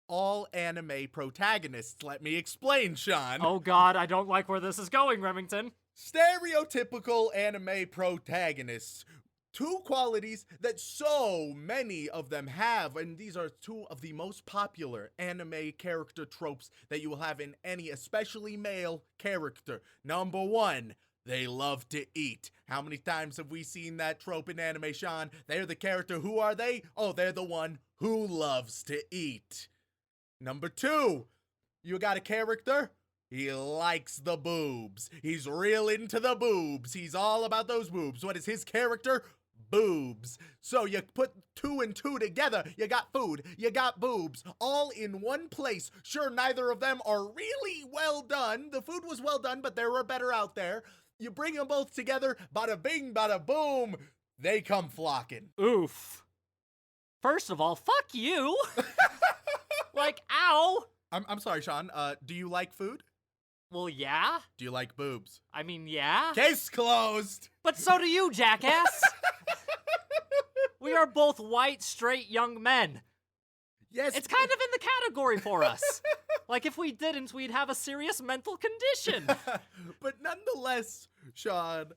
all anime protagonists. Let me explain, Shaun. Oh god, I don't like where this is going, Remington. Stereotypical anime protagonists. 2 qualities that so many of them have, and these are 2 of the most popular anime character tropes that you will have in any, especially male character. Number 1, they love to eat. How many times have we seen that trope in anime, Shaun? They're the character. Who are they? Oh, they're the one who loves to eat. Number 2, you got a character. He likes the boobs. He's real into the boobs. He's all about those boobs. What is his character? Boobs. So you put 2 and 2 together. You got food, you got boobs, all in one place. Sure, neither of them are really well done. The food was well done, but there were better out there. You bring them both together, bada bing, bada boom. They come flocking. Oof. First of all, fuck you. Like, ow. I'm sorry, Shaun. Do you like food? Well, yeah. Do you like boobs? I mean, yeah. Case closed. But so do you, jackass. We are both white, straight young men. Yes. It's kind of in the category for us. Like, if we didn't, we'd have a serious mental condition. But nonetheless, Shaun,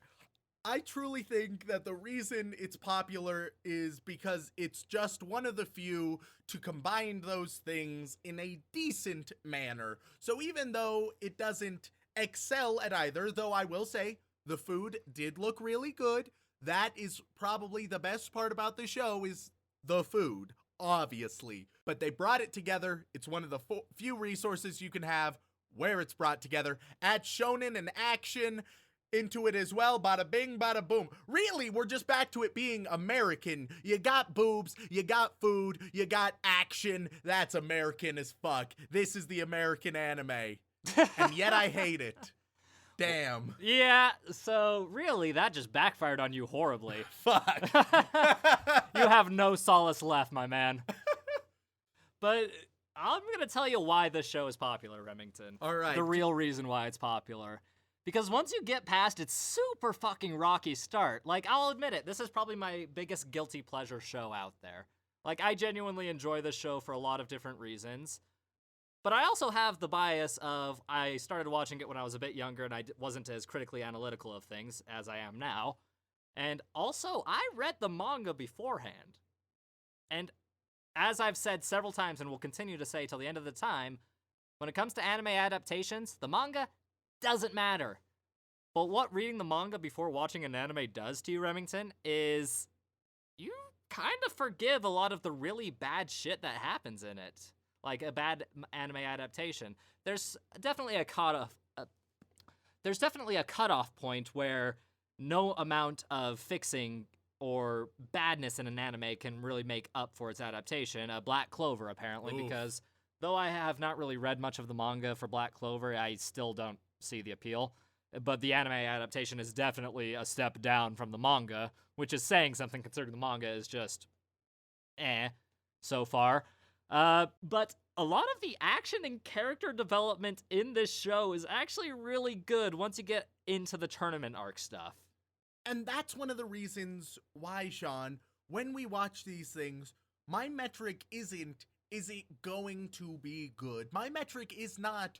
I truly think that the reason it's popular is because it's just one of the few to combine those things in a decent manner. So even though it doesn't excel at either, though I will say the food did look really good, that is probably the best part about the show is the food, obviously. But they brought it together. It's one of the few resources you can have where it's brought together. Add shonen and action into it as well. Bada bing, bada boom. Really, we're just back to it being American. You got boobs, you got food, you got action. That's American as fuck. This is the American anime. And yet I hate it. Damn. Yeah, so really, that just backfired on you horribly. Fuck. You have no solace left, my man. But I'm gonna tell you why this show is popular, Remington. All right. The real reason why it's popular. Because once you get past its super fucking rocky start, like, I'll admit it, this is probably my biggest guilty pleasure show out there. Like, I genuinely enjoy this show for a lot of different reasons. But I also have the bias of I started watching it when I was a bit younger and I wasn't as critically analytical of things as I am now. And also, I read the manga beforehand. And as I've said several times and will continue to say till the end of the time, when it comes to anime adaptations, the manga doesn't matter. But what reading the manga before watching an anime does to you, Remington, is you kind of forgive a lot of the really bad shit that happens in it. Like a bad anime adaptation. There's definitely a cutoff point where no amount of fixing or badness in an anime can really make up for its adaptation. Black Clover, apparently, Oof. because though I have not really read much of the manga for Black Clover, I still don't see the appeal. But the anime adaptation is definitely a step down from the manga, which is saying something considering the manga is just so far. But a lot of the action and character development in this show is actually really good once you get into the tournament arc stuff. And that's one of the reasons why, Shaun, when we watch these things, my metric isn't, is it going to be good? My metric is not,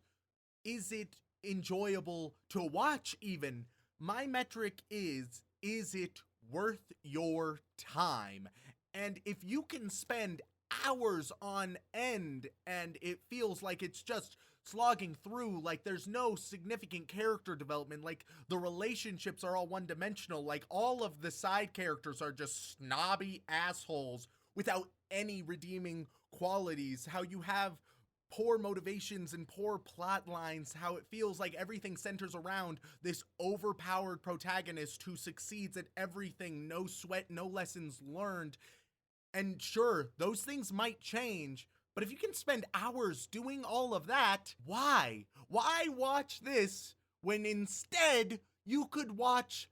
is it enjoyable to watch even? My metric is it worth your time? And if you can spend hours on end and it feels like it's just slogging through, like there's no significant character development, like the relationships are all one-dimensional, like all of the side characters are just snobby assholes without any redeeming qualities, how you have poor motivations and poor plot lines, how it feels like everything centers around this overpowered protagonist who succeeds at everything, no sweat, no lessons learned. And sure, those things might change, but if you can spend hours doing all of that, why? Why watch this when instead you could watch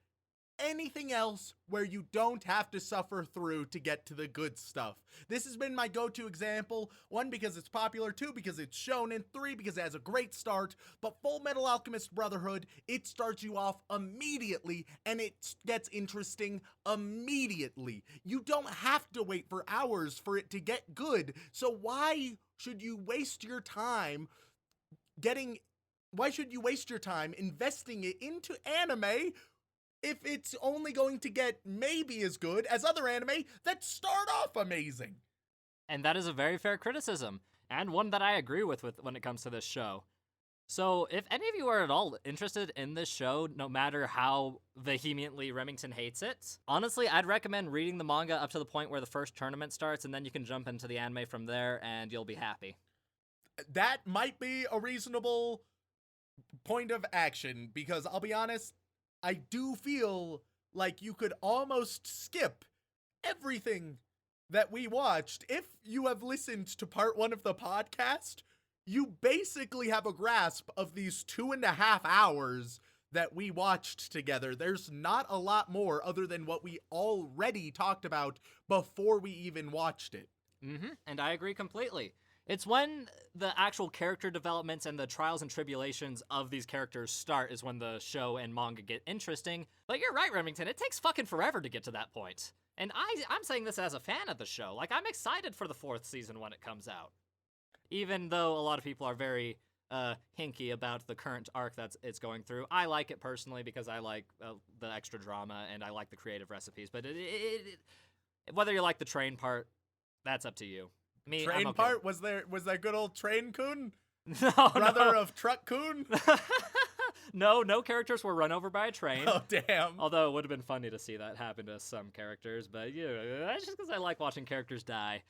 anything else where you don't have to suffer through to get to the good stuff. This has been my go-to example. 1, because it's popular. 2, because it's shonen. 3, because it has a great start. But Full Metal Alchemist Brotherhood, it starts you off immediately, and it gets interesting immediately. You don't have to wait for hours for it to get good. So why should you waste your time investing it into anime if it's only going to get maybe as good as other anime that start off amazing? And that is a very fair criticism, and one that I agree with when it comes to this show. So if any of you are at all interested in this show, no matter how vehemently Remington hates it, honestly, I'd recommend reading the manga up to the point where the first tournament starts, and then you can jump into the anime from there, and you'll be happy. That might be a reasonable point of action, because I'll be honest, I do feel like you could almost skip everything that we watched. If you have listened to part 1 of the podcast, you basically have a grasp of these 2.5 hours that we watched together. There's not a lot more other than what we already talked about before we even watched it. And I agree completely. It's when the actual character developments and the trials and tribulations of these characters start is when the show and manga get interesting. But you're right, Remington, it takes fucking forever to get to that point. And I'm saying this as a fan of the show. Like, I'm excited for the 4th season when it comes out. Even though a lot of people are very hinky about the current arc that it's going through. I like it personally because I like the extra drama and I like the creative recipes. But whether you like the train part, that's up to you. Me, Train I'm okay. part? Was that good old Train Kun? No, Brother of Truck Kun? No characters were run over by a train. Oh, damn. Although it would have been funny to see that happen to some characters, but that's just because I like watching characters die.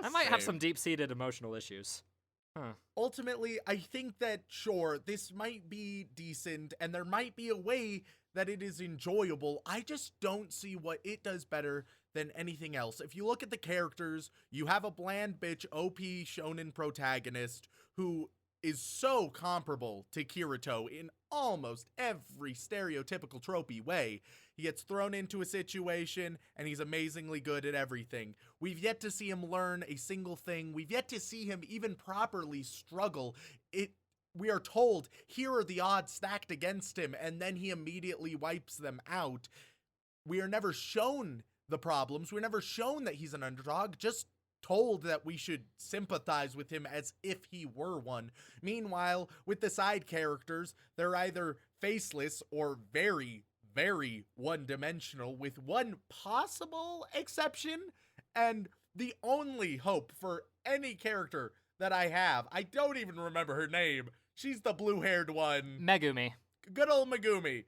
I might have some deep-seated emotional issues. Ultimately, I think that, sure, this might be decent, and there might be a way that it is enjoyable. I just don't see what it does better than anything else. If you look at the characters, you have a bland bitch OP shonen protagonist who is so comparable to Kirito in almost every stereotypical tropey way. He gets thrown into a situation and he's amazingly good at everything. We've yet to see him learn a single thing. We've yet to see him even properly struggle. We are told here are the odds stacked against him, and then he immediately wipes them out. We are never shown the problems. We're never shown that he's an underdog, just told that we should sympathize with him as if he were one. Meanwhile, with the side characters, they're either faceless or very, very one-dimensional, with one possible exception. And the only hope for any character that I have, I don't even remember her name. She's the blue-haired one. Megumi. Good old Megumi.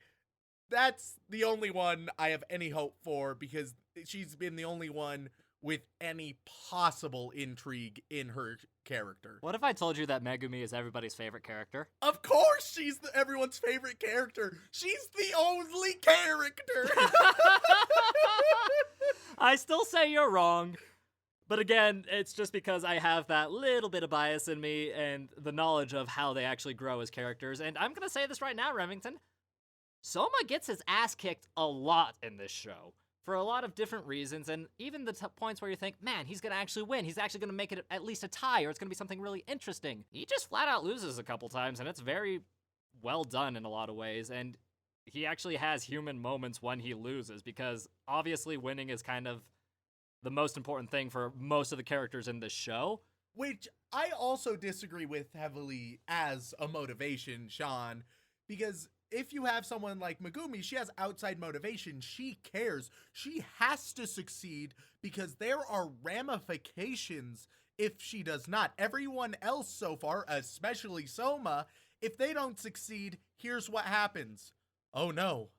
That's the only one I have any hope for, because she's been the only one with any possible intrigue in her character. What if I told you that Megumi is everybody's favorite character? Of course she's everyone's favorite character. She's the only character. I still say you're wrong. But again, it's just because I have that little bit of bias in me and the knowledge of how they actually grow as characters. And I'm going to say this right now, Remington. Sōma gets his ass kicked a lot in this show for a lot of different reasons. And even the points where you think, man, he's going to actually win. He's actually going to make it at least a tie, or it's going to be something really interesting. He just flat out loses a couple times, and it's very well done in a lot of ways. And he actually has human moments when he loses, because obviously winning is kind of the most important thing for most of the characters in this show. Which I also disagree with heavily as a motivation, Shaun, because if you have someone like Megumi, she has outside motivation. She cares. She has to succeed because there are ramifications if she does not. Everyone else so far, especially Sōma, if they don't succeed, here's what happens. Oh no,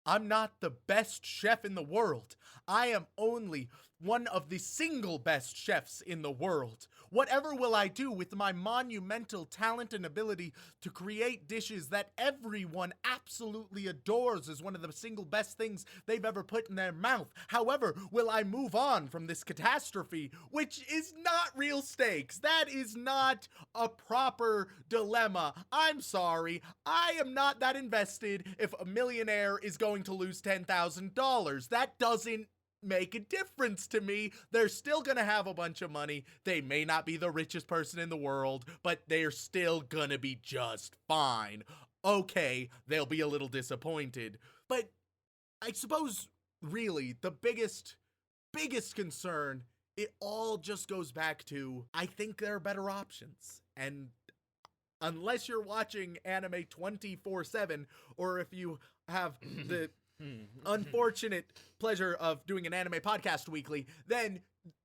I'm not the best chef in the world. I am only one of the single best chefs in the world. Whatever will I do with my monumental talent and ability to create dishes that everyone absolutely adores as one of the single best things they've ever put in their mouth? However, will I move on from this catastrophe, which is not real stakes? That is not a proper dilemma. I'm sorry. I am not that invested if a millionaire is going to lose $10,000. That doesn't make a difference to me. They're still gonna have a bunch of money. They may not be the richest person in the world, but they're still gonna be just fine. Okay, they'll be a little disappointed, but I suppose really the biggest concern, it all just goes back to, I think there are better options. And unless you're watching anime 24/7, or if you have the unfortunate pleasure of doing an anime podcast weekly, then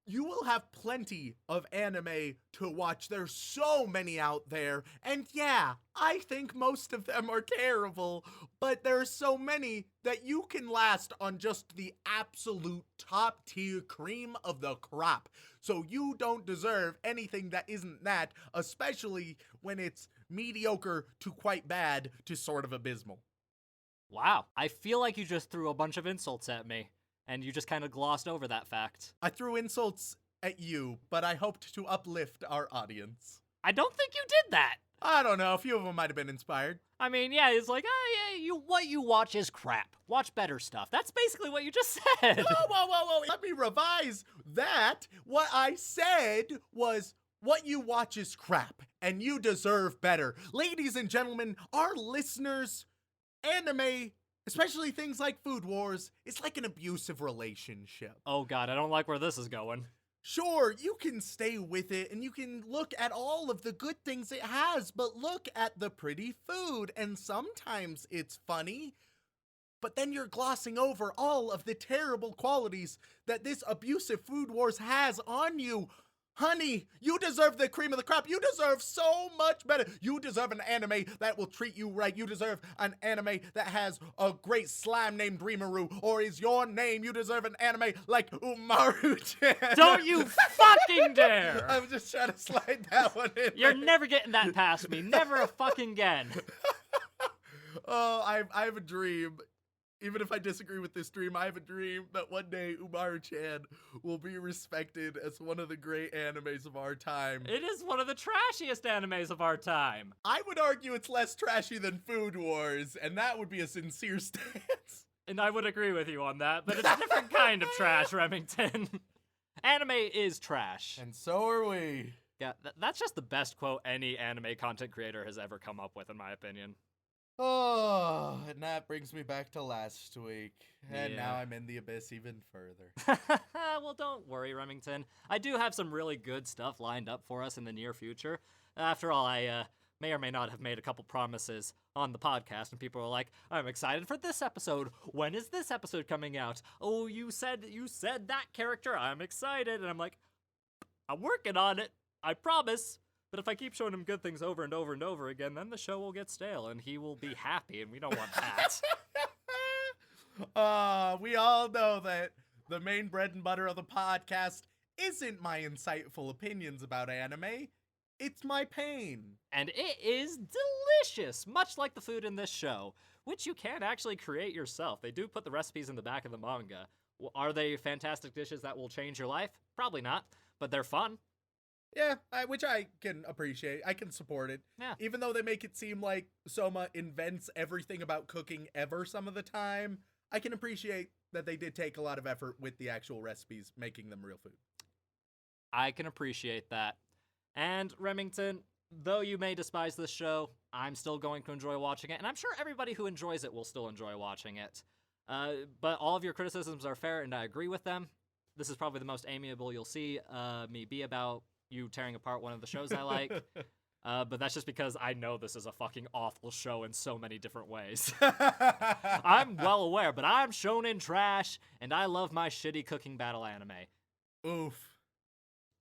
you will have plenty of anime to watch. There's so many out there, and yeah, I think most of them are terrible, but there are so many that you can last on just the absolute top tier cream of the crop. So you don't deserve anything that isn't that, especially when it's mediocre to quite bad to sort of abysmal. Wow, I feel like you just threw a bunch of insults at me, and you just kind of glossed over that fact. I threw insults at you, but I hoped to uplift our audience. I don't think you did that. I don't know, a few of them might have been inspired. I mean, yeah, it's like, oh yeah, what you watch is crap. Watch better stuff. That's basically what you just said. Whoa, let me revise that. What I said was, what you watch is crap, and you deserve better. Ladies and gentlemen, our listeners, anime, especially things like Food Wars, it's like an abusive relationship. Oh god, I don't like where this is going. Sure, you can stay with it and you can look at all of the good things it has, but look at the pretty food, and sometimes it's funny, but then you're glossing over all of the terrible qualities that this abusive Food Wars has on you. Honey, you deserve the cream of the crop. You deserve so much better. You deserve an anime that will treat you right. You deserve an anime that has a great slime named Dreamaru, or is your name. You deserve an anime like Umaru-chan. Don't you fucking dare! I'm just trying to slide that one in. You're never getting that past me. Never a fucking again. Oh, I have a dream. Even if I disagree with this dream, I have a dream that one day Umaru-chan will be respected as one of the great animes of our time. It is one of the trashiest animes of our time. I would argue it's less trashy than Food Wars, and that would be a sincere stance. And I would agree with you on that, but it's a different kind of trash, Remington. Anime is trash. And so are we. Yeah, that's just the best quote any anime content creator has ever come up with, in my opinion. Oh, and that brings me back to last week. And Yeah. now I'm in the abyss even further. Well, don't worry, Remington. I do have some really good stuff lined up for us in the near future. After all, I may or may not have made a couple promises on the podcast, and people are like, I'm excited for this episode. When is this episode coming out? Oh, you said that character. I'm excited. And I'm like, I'm working on it. I promise. But if I keep showing him good things over and over and over again, then the show will get stale, and he will be happy, and we don't want that. We all know that the main bread and butter of the podcast isn't my insightful opinions about anime. It's my pain. And it is delicious, much like the food in this show, which you can actually create yourself. They do put the recipes in the back of the manga. Are they fantastic dishes that will change your life? Probably not, but they're fun. Yeah, which I can appreciate. I can support it. Yeah. Even though they make it seem like Sōma invents everything about cooking ever some of the time, I can appreciate that they did take a lot of effort with the actual recipes, making them real food. I can appreciate that. And Remington, though you may despise this show, I'm still going to enjoy watching it, and I'm sure everybody who enjoys it will still enjoy watching it. But all of your criticisms are fair, and I agree with them. This is probably the most amiable you'll see me be about you tearing apart one of the shows I like. But that's just because I know this is a fucking awful show in so many different ways. I'm well aware, but I'm shonen trash, and I love my shitty cooking battle anime. Oof.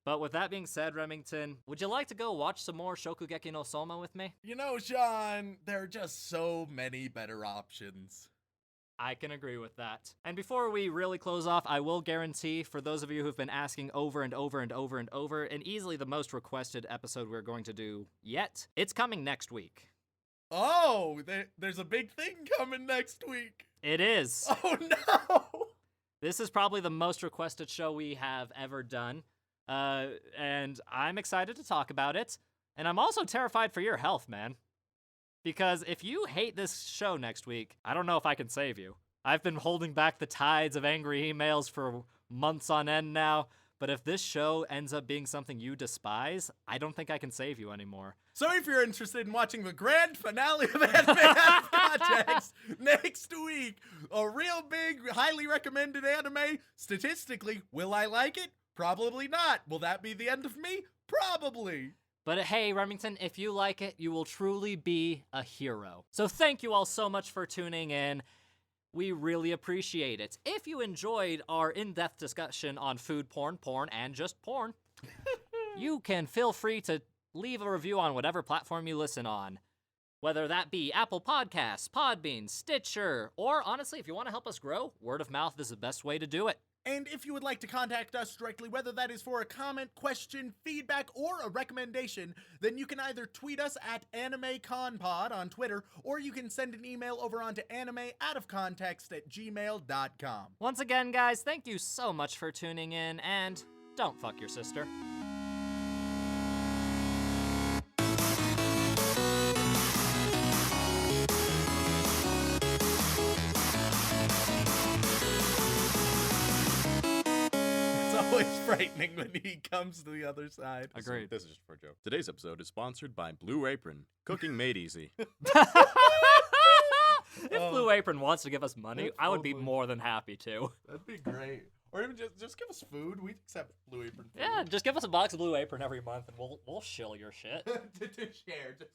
But with that being said, Remington, would you like to go watch some more Shokugeki no Sōma with me? You know, Shaun, there are just so many better options. I can agree with that. And before we really close off, I will guarantee, for those of you who've been asking over and over and over and over, and easily the most requested episode we're going to do yet, it's coming next week. Oh, there's a big thing coming next week. It is. Oh, no. This is probably the most requested show we have ever done. And I'm excited to talk about it. And I'm also terrified for your health, man. Because if you hate this show next week, I don't know if I can save you. I've been holding back the tides of angry emails for months on end now, but if this show ends up being something you despise, I don't think I can save you anymore. So if you're interested in watching the grand finale of Anime Out of Context next week, a real big, highly recommended anime, statistically, will I like it? Probably not. Will that be the end of me? Probably. But hey, Remington, if you like it, you will truly be a hero. So thank you all so much for tuning in. We really appreciate it. If you enjoyed our in-depth discussion on food porn, and just porn, you can feel free to leave a review on whatever platform you listen on. Whether that be Apple Podcasts, Podbean, Stitcher, or honestly, if you want to help us grow, word of mouth is the best way to do it. And if you would like to contact us directly, whether that is for a comment, question, feedback, or a recommendation, then you can either tweet us at AnimeConPod on Twitter, or you can send an email over onto animeoutofcontext@gmail.com. Once again, guys, thank you so much for tuning in, and don't fuck your sister. Always frightening when he comes to the other side. Agreed. This is just for a joke. Today's episode is sponsored by Blue Apron, cooking made easy. If Blue Apron wants to give us money, If I would be only. more than happy to. That'd be great. Or even just give us food. We accept Blue Apron food. Yeah, just give us a box of Blue Apron every month and we'll shill your shit. to share. Just